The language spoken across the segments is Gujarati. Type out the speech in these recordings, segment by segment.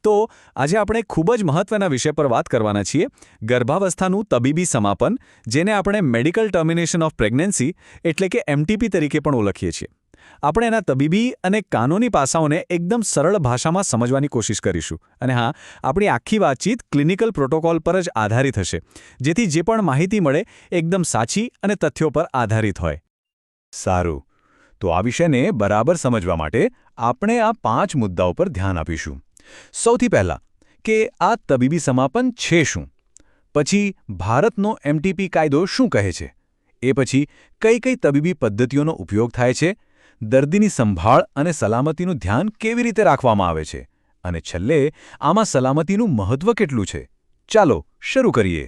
તો આજે આપણે ખૂબ જ મહત્વના વિષય પર વાત કરવાના છીએ ગર્ભાવસ્થાનું તબીબી સમાપન, જેને આપણે મેડિકલ ટર્મિનેશન ઓફ પ્રેગ્નન્સી એટલે કે એમટીપી તરીકે પણ ઓળખીએ છીએ. આપણે એના તબીબી અને કાનૂની પાસાઓને એકદમ સરળ ભાષામાં સમજવાની કોશિશ કરીશું. અને હા, આપણી આખી વાતચીત ક્લિનિકલ પ્રોટોકોલ પર જ આધારિત હશે, જેથી જે પણ માહિતી મળે એકદમ સાચી અને તથ્યો પર આધારિત હોય. સારું, તો આ વિષયને બરાબર સમજવા માટે આપણે આ 5 મુદ્દાઓ પર ધ્યાન આપીશું. સૌથી પહેલા કે આ તબીબી સમાપન છે શું? પછી ભારતનો એમટીપી કાયદો શું કહે છે? એ પછી કઈ કઈ તબીબી પદ્ધતિઓનો ઉપયોગ થાય છે? દર્દીની સંભાળ અને સલામતીનું ધ્યાન કેવી રીતે રાખવામાં આવે છે? અને છેલ્લે આમાં સલામતીનું મહત્વ કેટલું છે? ચાલો શરૂ કરીએ.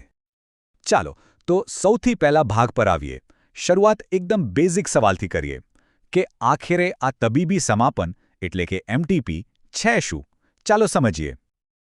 ચાલો, તો સૌથી પહેલા ભાગ પર આવીએ. શરૂઆત એકદમ બેઝિક સવાલથી કરીએ કે આખરે આ તબીબી સમાપન એટલે કે એમટીપી છે શું? ચાલો સમજીએ.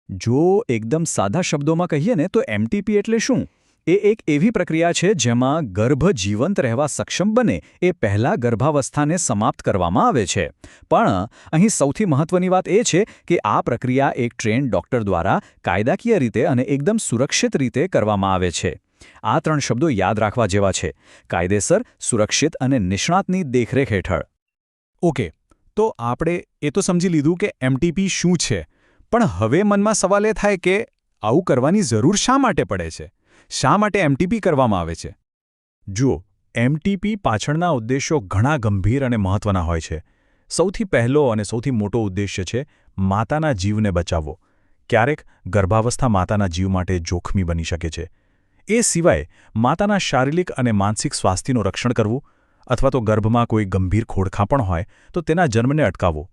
જો એકદમ સાદા શબ્દોમાં કહીએ ને તો એમટીપી એટલે શું? એ એક એવી પ્રક્રિયા છે જેમાં ગર્ભ જીવંત રહેવા સક્ષમ બને એ પહેલા ગર્ભાવસ્થાને સમાપ્ત કરવામાં આવે છે. પણ અહીં સૌથી મહત્વની વાત એ છે કે આ પ્રક્રિયા એક ટ્રેન્ડ ડોક્ટર દ્વારા કાયદાકીય રીતે અને એકદમ સુરક્ષિત રીતે કરવામાં આવે છે. આ 3 શબ્દો યાદ રાખવા જેવા છે: કાયદેસર, સુરક્ષિત અને નિષ્ણાતની દેખરેખ હેઠળ. ઓકે, તો આપણે એ તો સમજી લીધું કે એમટીપી શું છે, પણ હવે મનમાં સવાલ એ થાય કે આવું કરવાની જરૂર શા માટે પડે છે? શા માટે એમટીપી કરવામાં આવે છે? જુઓ, એમટીપી પાછળના ઉદ્દેશો ઘણા ગંભીર અને મહત્વના હોય છે. સૌથી પહેલો અને સૌથી મોટો ઉદ્દેશ્ય છે માતાના જીવને બચાવવો. ક્યારેક ગર્ભાવસ્થા માતાના જીવ માટે જોખમી બની શકે છે. એ સિવાય માતાના શારીરિક અને માનસિક સ્વાસ્થ્યનું રક્ષણ કરવું, અથવા તો ગર્ભમાં કોઈ ગંભીર ખોડખાં પણ હોય તો તેના જન્મને અટકાવવો.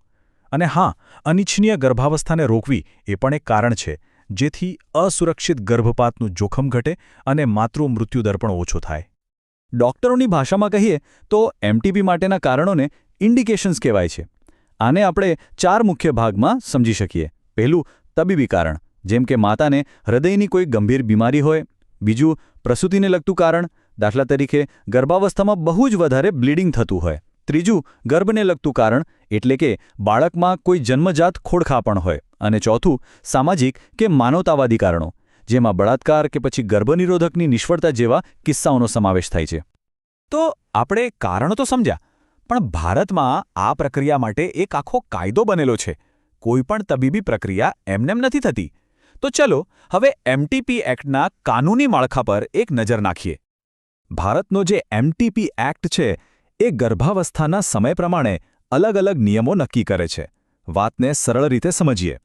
અને હા, અનિચ્છનીય ગર્ભાવસ્થાને રોકવી એ પણ એક કારણ છે, જેથી અસુરક્ષિત ગર્ભપાતનું જોખમ ઘટે અને માતૃ મૃત્યુદર પણ ઓછો થાય. ડોક્ટરોની ભાષામાં કહીએ તો એમટીપી માટેના કારણોને ઇન્ડિકેશન્સ કહેવાય છે. આને આપણે 4 મુખ્ય ભાગમાં સમજી શકીએ. પહેલું, તબીબી કારણ, જેમ કે માતાને હૃદયની કોઈ ગંભીર બીમારી હોય. બીજું, પ્રસૂતિને લગતું કારણ, દાખલા તરીકે ગર્ભાવસ્થામાં બહુ જ વધારે બ્લીડિંગ થતું હોય. ત્રીજું, ગર્ભને લગતું કારણ, એટલે કે બાળકમાં કોઈ જન્મજાત ખોડખાંપણ હોય. અને ચોથું, સામાજિક કે માનવતાવાદી કારણો, જેમાં બળાત્કાર કે પછી ગર્ભનિરોધકની નિષ્ફળતા જેવા કિસ્સાઓનો સમાવેશ થાય છે. તો આપણે કારણો તો સમજ્યા, પણ ભારતમાં આ પ્રક્રિયા માટે એક આખો કાયદો બનેલો છે. કોઈપણ તબીબી પ્રક્રિયા એમનેમ નથી થતી. તો ચલો હવે એમટીપી એક્ટના કાનૂની માળખા પર એક નજર નાખીએ. ભારતનો જે એમટીપી એક્ટ છે એ ગર્ભાવસ્થાના સમય પ્રમાણે અલગ અલગ નિયમો નક્કી કરે છે. વાતને સરળ રીતે સમજીએ.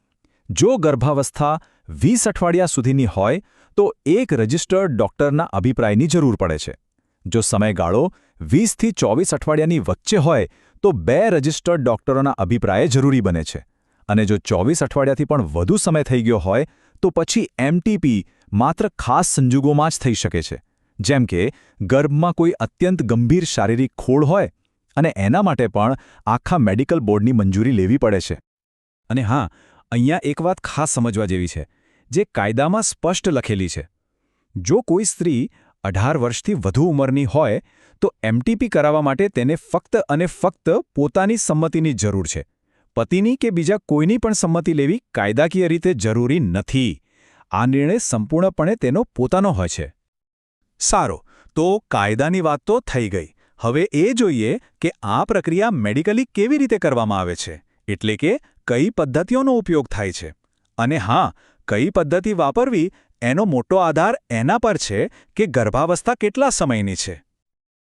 જો ગર્ભાવસ્થા 20 અઠવાડિયા સુધીની હોય તો એક રજિસ્ટર્ડ ડોક્ટરના અભિપ્રાયની જરૂર પડે છે. જો સમયગાળો 20 થી 24 અઠવાડિયાની વચ્ચે હોય તો 2 રજિસ્ટર્ડ ડોક્ટરોના અભિપ્રાય જરૂરી બને છે. અને જો 24 અઠવાડિયાથી પણ વધુ સમય થઈ ગયો હોય તો પછી એમટીપી માત્ર ખાસ સંજોગોમાં જ થઈ શકે છે. જેમ કે ગર્ભમાં કોઈ અત્યંત ગંભીર શારીરિક ખોડ હોય અને એના માટે પણ આખા મેડિકલ બોર્ડની મંજૂરી લેવી પડે છે. અને હા, અહીંયા એક વાત ખાસ સમજવા જેવી છે, જે કાયદામાં સ્પષ્ટ લખેલી છે. જો કોઈ સ્ત્રી 18 વર્ષથી વધુ ઉંમરની હોય તો એમટીપી કરાવવા માટે તેને ફક્ત અને ફક્ત પોતાની સંમતિની જરૂર છે. પતિની કે બીજા કોઈની પણ સંમતિ લેવી કાયદાકીય રીતે જરૂરી નથી. આ નિર્ણય સંપૂર્ણપણે તેનો પોતાનો હોય છે. સારો, તો કાયદાની વાત તો થઈ ગઈ. હવે એ જોઈએ કે આ પ્રક્રિયા મેડિકલી કેવી રીતે કરવામાં આવે છે, એટલે કે કઈ પદ્ધતિઓનો ઉપયોગ થાય છે. અને હા, કઈ પદ્ધતિ વાપરવી એનો મોટો આધાર એના પર છે કે ગર્ભાવસ્થા કેટલા સમયની છે.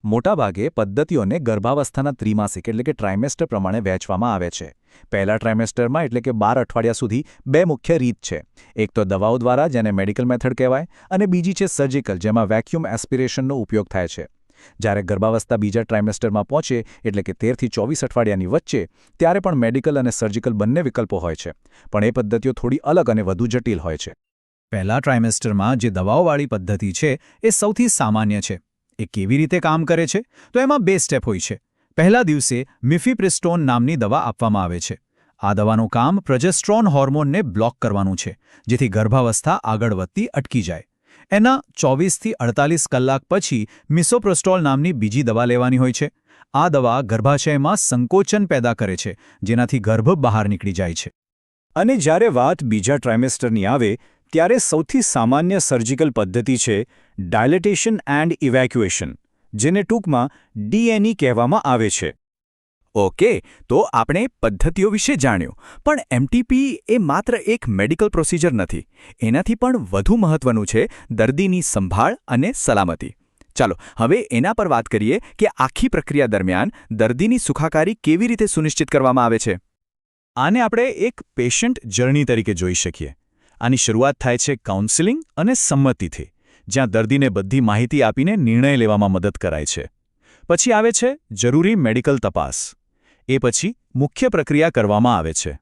મોટાભાગે પદ્ધતિઓને ગર્ભાવસ્થાના ત્રિમાસિક એટલે કે ટ્રાઇમેસ્ટર પ્રમાણે વહેંચવામાં આવે છે. પહેલા ટ્રાઇમેસ્ટરમાં એટલે કે 12 અઠવાડિયા સુધી 2 મુખ્ય રીત છે. એક તો દવાઓ દ્વારા, જેને મેડિકલ મેથડ કહેવાય, અને બીજી છે સર્જિકલ, જેમાં વેક્યુમ એસ્પિરેશનનો ઉપયોગ થાય છે. જ્યારે ગર્ભાવસ્થા બીજા ટ્રાઇમેસ્ટરમાં પહોંચે એટલે કે 13 થી 24 અઠવાડિયાની વચ્ચે, ત્યારે પણ મેડિકલ અને સર્જિકલ બંને વિકલ્પો હોય છે. પણ એ પદ્ધતિઓ થોડી અલગ અને વધુ જટિલ હોય છે. પહેલા ટ્રાઇમેસ્ટરમાં જે દવાઓવાળી પદ્ધતિ છે એ સૌથી સામાન્ય છે. એ કેવી રીતે કામ કરે છે? તો એમાં 2 સ્ટેપ હોય છે. પહેલા દિવસે મિફિપ્રિસ્ટોન નામની દવા આપવામાં આવે છે. આ દવાનું કામ પ્રોજેસ્ટ્રોન હોર્મોનને બ્લોક કરવાનું છે, જેથી ગર્ભાવસ્થા આગળ વધતી અટકી જાય. એના 24 થી 48 કલાક પછી મિસોપ્રોસ્ટોલ નામની બીજી દવા લેવાની હોય છે. આ દવા ગર્ભાશયમાં સંકોચન પેદા કરે છે, જેનાથી ગર્ભ બહાર નીકળી જાય છે. અને જ્યારે વાત બીજા ટ્રાઇમેસ્ટરની આવે ત્યારે સૌથી સામાન્ય સર્જિકલ પદ્ધતિ છે ડાયલેટેશન એન્ડ ઇવેક્યુએશન, જેને ટૂંકમાં DNE કહેવામાં આવે છે. ઓકે, તો આપણે પદ્ધતિઓ વિશે જાણ્યું, પણ એમટીપી એ માત્ર એક મેડિકલ પ્રોસિજર નથી. એનાથી પણ વધુ મહત્વનું છે દર્દીની સંભાળ અને સલામતી. ચાલો હવે એના પર વાત કરીએ કે આખી પ્રક્રિયા દરમિયાન દર્દીની સુખાકારી કેવી રીતે સુનિશ્ચિત કરવામાં આવે છે. આને આપણે એક પેશન્ટ જર્ની તરીકે જોઈ શકીએ. આની શરૂઆત થાય છે કાઉન્સેલિંગ અને સંમતિથી, જ્યાં દર્દીને બધી માહિતી આપીને નિર્ણય લેવામાં મદદ કરાય છે. પછી આવે છે જરૂરી મેડિકલ તપાસ. એ પછી મુખ્ય પ્રક્રિયા કરવામાં આવે છે.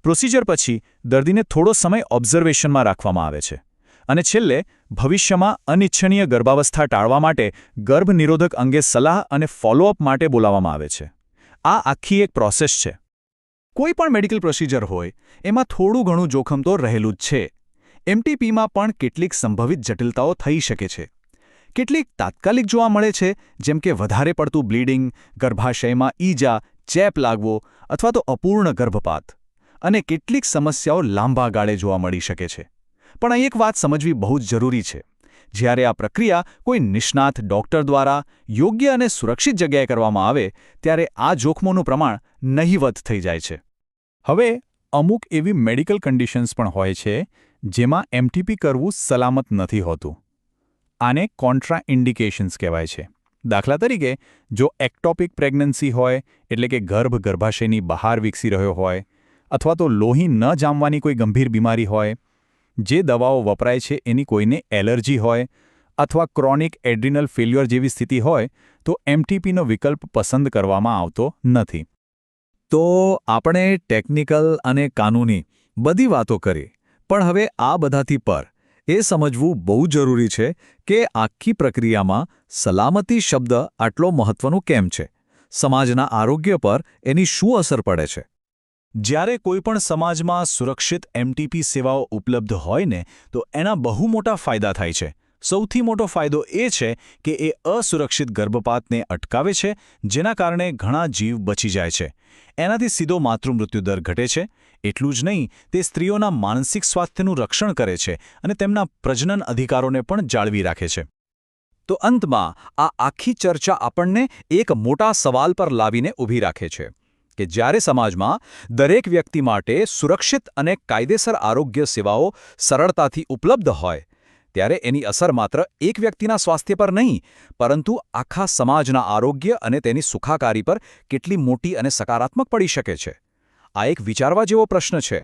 પ્રોસિજર પછી દર્દીને થોડો સમય ઓબ્ઝર્વેશનમાં રાખવામાં આવે છે. અને છેલ્લે ભવિષ્યમાં અનિચ્છનીય ગર્ભાવસ્થા ટાળવા માટે ગર્ભનિરોધક અંગે સલાહ અને ફોલોઅપ માટે બોલાવવામાં આવે છે. આ આખી એક પ્રોસેસ છે. કોઈ પણ મેડિકલ પ્રોસિજર હોય એમાં થોડું ઘણું જોખમ તો રહેલું જ છે. એમટીપીમાં પણ કેટલીક સંભવિત જટિલતાઓ થઈ શકે છે. કેટલીક તાત્કાલિક જોવા મળે છે, જેમ કે વધારે પડતું બ્લીડિંગ, ગર્ભાશયમાં ઈજા, ચેપ લાગવો અથવા તો અપૂર્ણ ગર્ભપાત. અને કેટલીક સમસ્યાઓ લાંબા ગાળે જોવા મળી શકે છે. પણ અહીં એક વાત સમજવી બહુ જ જરૂરી છે. જ્યારે આ પ્રક્રિયા કોઈ નિષ્ણાત ડોક્ટર દ્વારા યોગ્ય અને સુરક્ષિત જગ્યાએ કરવામાં આવે ત્યારે આ જોખમોનું પ્રમાણ નહિવત થઈ જાય છે. હવે અમુક એવી મેડિકલ કન્ડિશન્સ પણ હોય છે જેમાં એમટીપી કરવું સલામત નથી હોતું. આને કોન્ટ્રાઇન્ડિકેશન્સ કહેવાય છે. દાખલા તરીકે, જો એક્ટોપિક પ્રેગ્નન્સી હોય, એટલે કે ગર્ભ ગર્ભાશયની બહાર વિકસી રહ્યો હોય, અથવા તો લોહી ન જામવાની કોઈ ગંભીર બીમારી હોય, જે દવાઓ વપરાય છે એની કોઈને એલર્જી હોય, અથવા ક્રોનિક એડ્રિનલ ફેલ્યોર જેવી સ્થિતિ હોય, તો એમટીપીનો વિકલ્પ પસંદ કરવામાં આવતો નથી. તો આપણે ટેકનિકલ અને કાનૂની બધી વાતો કરી, પણ હવે આ બધાથી પર એ સમજવું બહુ જરૂરી છે કે આખી પ્રક્રિયામાં સલામતી શબ્દ આટલો મહત્વનું કેમ છે. સમાજના આરોગ્ય પર એની શું અસર પડે છે. જ્યારે કોઈપણ સમાજમાં સુરક્ષિત એમટીપી સેવાઓ ઉપલબ્ધ હોય ને તો એના બહુ મોટા ફાયદા થાય છે. સૌથી મોટો ફાયદો એ છે કે એ અસુરક્ષિત ગર્ભપાતને અટકાવે છે, જેના કારણે ઘણા જીવ બચી જાય છે. એનાથી સીધો માતૃમૃત્યુદર ઘટે છે. એટલું જ નહીં, તે સ્ત્રીઓના માનસિક સ્વાસ્થ્યનું રક્ષણ કરે છે અને તેમના પ્રજનન અધિકારોને પણ જાળવી રાખે છે. તો અંતમાં આ આખી ચર્ચા આપણને એક મોટા સવાલ પર લાવીને ઊભી રાખે છે કે જ્યારે સમાજમાં દરેક વ્યક્તિ માટે સુરક્ષિત અને કાયદેસર આરોગ્ય સેવાઓ સરળતાથી ઉપલબ્ધ હોય, ત્યારે એની અસર માત્ર એક વ્યક્તિના સ્વાસ્થ્ય પર નહીં, પરંતુ આખા સમાજના આરોગ્ય અને તેની સુખાકારી પર કેટલી મોટી અને સકારાત્મક પડી શકે છે. આ એક વિચારવા જેવો પ્રશ્ન છે.